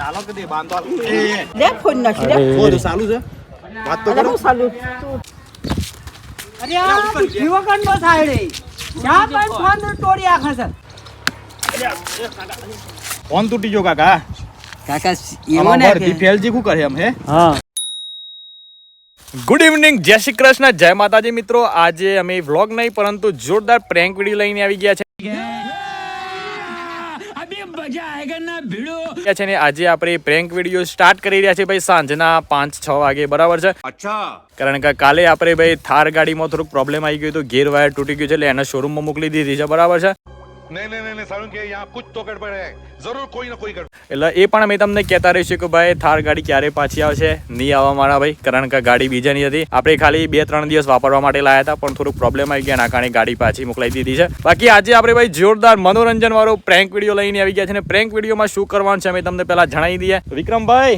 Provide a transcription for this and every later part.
હાલો કે દે બાંધો એ લે ફોન નાખી લે ફોન ચાલુ છે વાત તો કરો ચાલુ અરે આ જીવકન બસ આડે ચા પણ ફોન તોડી આખા છે ફોન તૂટી ગયો કાકા કાકા એવો ને કે ફેલજી શું કરે એમ હે હા ગુડ ઇવનિંગ, જય શ્રી કૃષ્ણ, જય માતાજી મિત્રો. આજે અમે વ્લોગ નહીં પરંતુ જોરદાર પ્રેન્ક વિડીયો લઈને આવી ગયા છે ને આજે આપણે પ્રેન્ક વિડીયો સ્ટાર્ટ કરી રહ્યા છે ભાઈ સાંજના 5-6 વાગે બરાબર છે. અચ્છા, કારણ કે કાલે આપણે ભાઈ થાર ગાડીમાં થોડુંક પ્રોબ્લેમ આવી ગયો તો ગેર વાયર તૂટી ગયું છે એટલે એને શોરૂમમાં મોકલી દીધી છે બરાબર છે. એટલે એ પણ અમે તમને કહેતા રહીશું કે ભાઈ થાર ગાડી ક્યારે પાછી આવશે. નહીં આવવા મારા ભાઈ, કારણ કે ગાડી બીજાની હતી. આપણે ખાલી 2-3 દિવસ વાપરવા માટે લાયા હતા પણ થોડુંક પ્રોબ્લેમ આવી ગયા એના કારણે ગાડી પાછી મોકલાઈ દીધી છે. બાકી આજે આપણે ભાઈ જોરદાર મનોરંજન વાળો પ્રેન્ક વિડીયો લઈને આવી ગયા છે અને પ્રેન્ક વિડીયોમાં શું કરવાનું છે અમે તમને પહેલા જણાવી દઈએ. વિક્રમભાઈ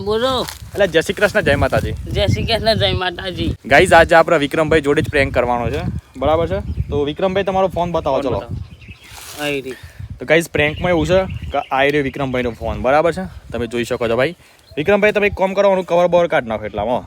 બોલો. એટલે જય શ્રી કૃષ્ણ, જય માતાજી. જય શ્રી કૃષ્ણ, જય માતાજી. ગાઈઝ આજે આપણે વિક્રમભાઈ જોડે જ પ્રેન્ક કરવાનો છે બરાબર છે. તો વિક્રમભાઈ તમારો ફોન બતાવો ચલો. તો ગાઈઝ પ્રેન્કમાં એવું છે કે આ રહ્યો વિક્રમભાઈનો ફોન બરાબર છે, તમે જોઈ શકો છો ભાઈ. વિક્રમભાઈ તમે એક કામ કરવાનું, કવર બવર કાઢ નાખો એટલામાં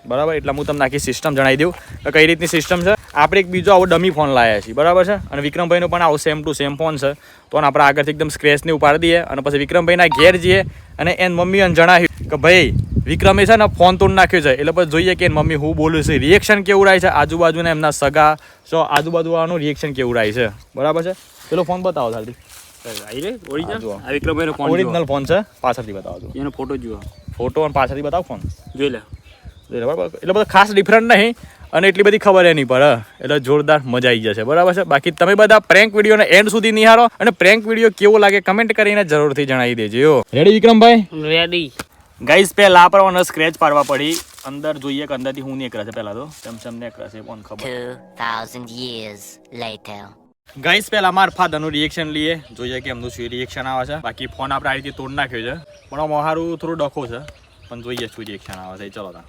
બરાબર. એટલે હું તમને આખી સિસ્ટમ જણાવી દઉં કે કઈ રીતની સિસ્ટમ છે. આપણે એક બીજો આવો ડમી ફોન લાવ્યા છીએ બરાબર છે અને વિક્રમભાઈનો પણ આવો સેમ ટુ સેમ ફોન છે. તો આપણે આગળથી એકદમ સ્ક્રેચને ઉપાડી દઈએ અને પછી વિક્રમભાઈના ઘેર જઈએ અને એન મમ્મીને જણાવ્યું કે ભાઈ વિક્રમે છે ને ફોન તોડ નાખ્યો છે. એટલે પછી જોઈએ કે એની મમ્મી હું બોલું છે, રિએક્શન કેવું રહે છે, આજુબાજુના એમના સગા સો આજુબાજુવાળાનું રિએક્શન કેવું રહે છે બરાબર છે. પેલો ફોન બતાવો જલ્દી. ઓરિજિનલ ફોન છે, પાછળથી બતાવો એનો ફોટો જુઓ. ફોટો અને પાછળથી બતાવો ફોન જોઈ લે બરાબર. એટલે બધું ખાસ ડિફરન્ટ નહીં અને એટલી બધી ખબર એ નહીં પડે એટલે જોરદાર મજા આવી જશે બરાબર છે. બાકી તમે બધા પ્રેન્ક વિડીયોને એન્ડ સુધી નિહાળો અને પ્રેન્ક વિડીયો કેવો લાગે કમેન્ટ કરીને જરૂરથી જણાવી દેજો. રેડી વિક્રમભાઈ? રેડી. ગાઈઝ પહેલા આપણને સ્ક્રેચ પાડવા પડી. અંદર જોઈએ કે અંદરથી હું નીકળે છે પહેલા તો ચમચમ નીકળે છે કોણ ખબર. 2000 years later. ગાઈઝ પહેલા મારા ફાધરનું રિએક્શન લઈએ, જોઈએ કે એમનું શું રિએક્શન આવે છે. બાકી ફોન આપણે આ રીતે તોડ નાખ્યો છે પણ મારું થોડું ડખો છે પણ જોઈએ શું રિએક્શન આવે છે. ચલો તા.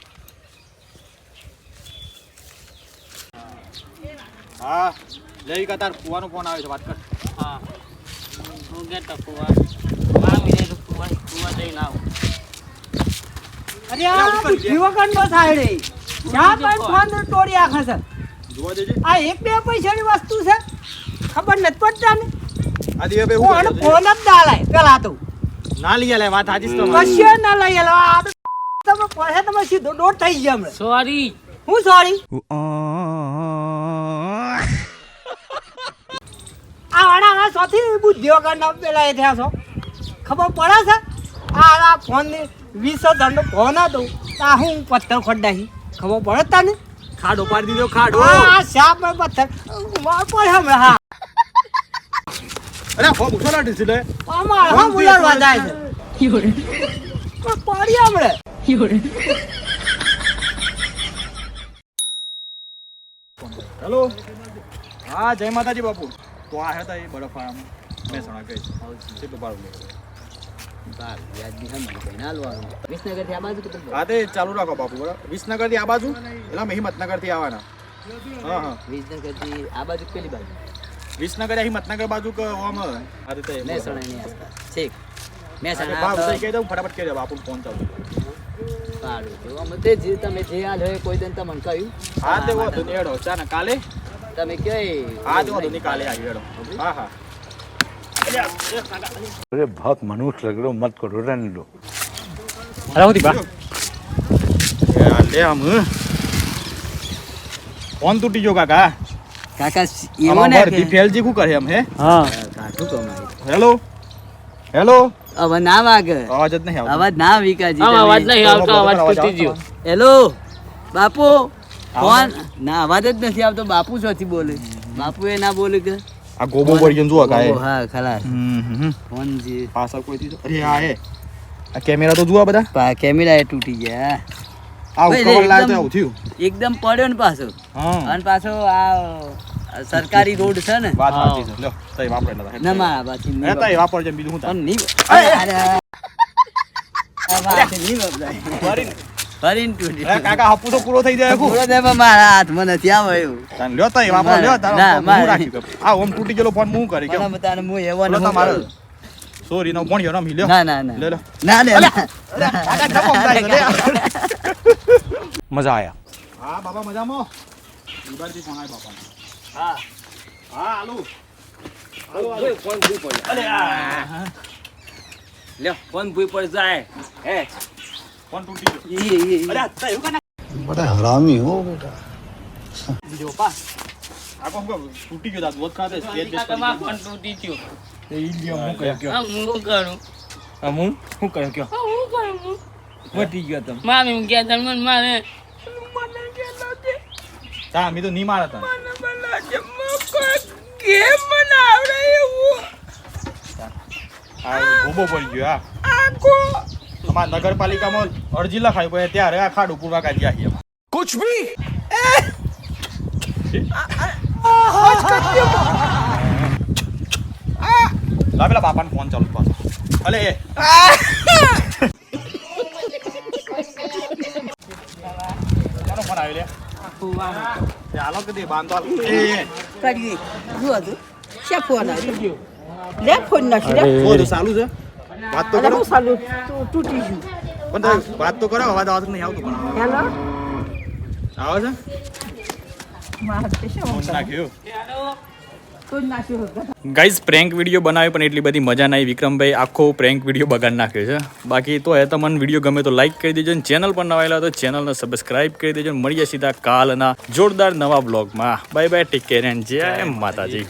હા જય કા તાર ફુવાનો ફોન આવે છે, વાત કર. હા હું ગેતો ફુવા 5 મિનિટ ફુવા જઈને આવું. અરે આ જીવકન બસ આડે ચા પણ ફોન તોડી આખા છે જોવા દેજે. આ 1-2 પૈસાની વસ્તુ છે, ખબર નથી પડતા ને. આ દીવે બે ફોન જ દાલાય પેલા તો ના લઈ લે વાત હાજી તો કશે ના લઈ આલો. આ તમે પાસે તમે સીધો દોડ થઈ ગયા હમણાં. સોરી. હું સોરી? આ વાળા સોથી બુદ્ધિઓ કરના પેલા એ થયા છો, ખબર પડે છે? આ ફોન ની 20,000 નો ફોન હતો આ હું પથ્થર ખોડાઈ ખબર પડે તને? ખાડો પાડી દીધો ખાડો. આ શાપ પર પથ્થર માર પડે હમણાં. હા અરે ફોન ઉઠાડા દીધી લે અમાર હા બોલાવા જાય છે પણ પડી હમણાં. હેલો. હા જય માતાજી બાપુ. તો આ હતા એ બરફાળામાં મહેસાણા ગઈ છે તો બાર હા તે ચાલુ રાખો બાપુ બરાબર. વિસનગર થી આ બાજુ એટલે અમે હિંમતનગર થી આવવાના. હા હા વિસનગર થી આ બાજુ પેલી બાજુ વિસનગર હિંમતનગર બાજુ કે આમ આ રીતે મહેસાણા ની આસપાસ ઠીક. મહેસાણા બાપુ કહી દઉં ફટાફટ કહી દો બાપુ ફોન ચાલુ. સારું તો અમે તે જે તમે જે હાલ હોય કોઈ દિન તમને કહ્યું. હા તે વાંધો નહીં હેડો ચાને કાલે તમે કે હા તે વાંધો નહીં કાલે આવી હેડો. હા હા अरे बहुत मनुष्य लग रहे हो, मत करो, रहने दो. અરે હોતી બા લે આમ ફોન તૂટી ગયો કાકા. કાકા એવો ને કે ફેલજી શું કરે એમ હે? હા કાઠું કમાય. Hello hello. અવાજ ના વાગે, અવાજ જ નહીં આવતો. અવાજ ના વિકાજી. અવાજ નહીં આવતો, અવાજ તૂટી ગયો. હેલો બાપુ ફોન ના અવાજ જ નથી આવતો. બાપુ શોથી બોલે? બાપુ એ ના બોલે કે આ ગોબો વર્જન જુઓ કાય. હા ખલાસ ફોન જે પાછળ કોઈ થી અરે આ હે આ કેમેરા તો જુઓ બધા. કેમેરા એ તૂટી ગયા. આ કવર લાય તો આવું થયું એકદમ પડ્યો ને પાછો. હા અને પાછો આ સરકારી રોડ છે ને. વાત સાચી છે. લ્યો તઈ વાપરે નતા ના મારા બાથી હે તઈ વાપર છે બીજું હું તા નહીં. અરે આ વાત નહીં બબલાય. ફરીને તૂટી. અરે કાકા હપુ તો પૂરો થઈ જાય. પૂરો દેવા મારા હાથમાં નથી આવે એવું. તાન લ્યો તઈ વાપર લ્યો તારો ના, હું રાખી દઉં. આ ઓમ તૂટી ગયેલો ફોન હું કરી કે મને બતાને હું એવો ને તમારો સોરી નો ફોન યો લ્યો ના ના ના લે લે ના ના કાકા ડબો થાય લે મજા આયા હા બાબા મજામાં ઈબારથી ફોન આય બાપા હા હા હાલો ફોન ભૂઈ પડે અરે આ લે ફોન ભૂઈ પડી જાય હે ફોન તૂટી ગયો અરે આ એવું કાના बड़ा हरामी हो बेटा બીજો પા આ કોમ તૂટી ગયો દાંત વોત ખાતે સ્કેચ બેસ કાકા ફોન તૂટી ગયો એ ઈ લ્યો હું કયો આ હું કરું હું શું કહ્યું કયો આ હું કરું વટી ગયો તમે મામી હું ગયા તમને મારે તા મી તો ની મારતા ગેમ બનાવડે એવું આ ગોબો પડી ગયો આ અમાર નગરપાલિકામાં અરજી લખાઈ પડે ત્યારે આ ખાડું પૂરવા કાઢી આહી કુછ ભી લા પેલા બાપાનો ફોન ચાલુ પાછો અલે એ કોનો ફોન આવ્યો લે ચાલો કે દે બાંધો એ કરીએ જુઓ તો છે ફોન આવ્યો લે ફોન નાખી લે બધું ચાલુ છે વાત તો અને કરો હું સાલું તૂટી ગયું પણ તમે વાત તો કરો અવાજ આવતો નહીં આવતો પણ હેલો આવે છે મારે શું ફોન નાખ્યો તું નાખ્યું હતું ગાઈઝ પ્રેન્ક વિડીયો બનાવ્યો પણ એટલી બધી મજા નહીં વિક્રમભાઈ આખો પ્રેન્ક વિડીયો બગાડ નાખ્યો છે બાકી તો એ તમને વિડીયો ગમે તો લાઈક કરી દેજો અને ચેનલ પર નવા આવેલા તો ચેનલને સબસ્ક્રાઇબ કરી દેજો મળીએ સીધા કાલના જોરદાર નવા બ્લોગમાં bye bye take care and જય માતાજી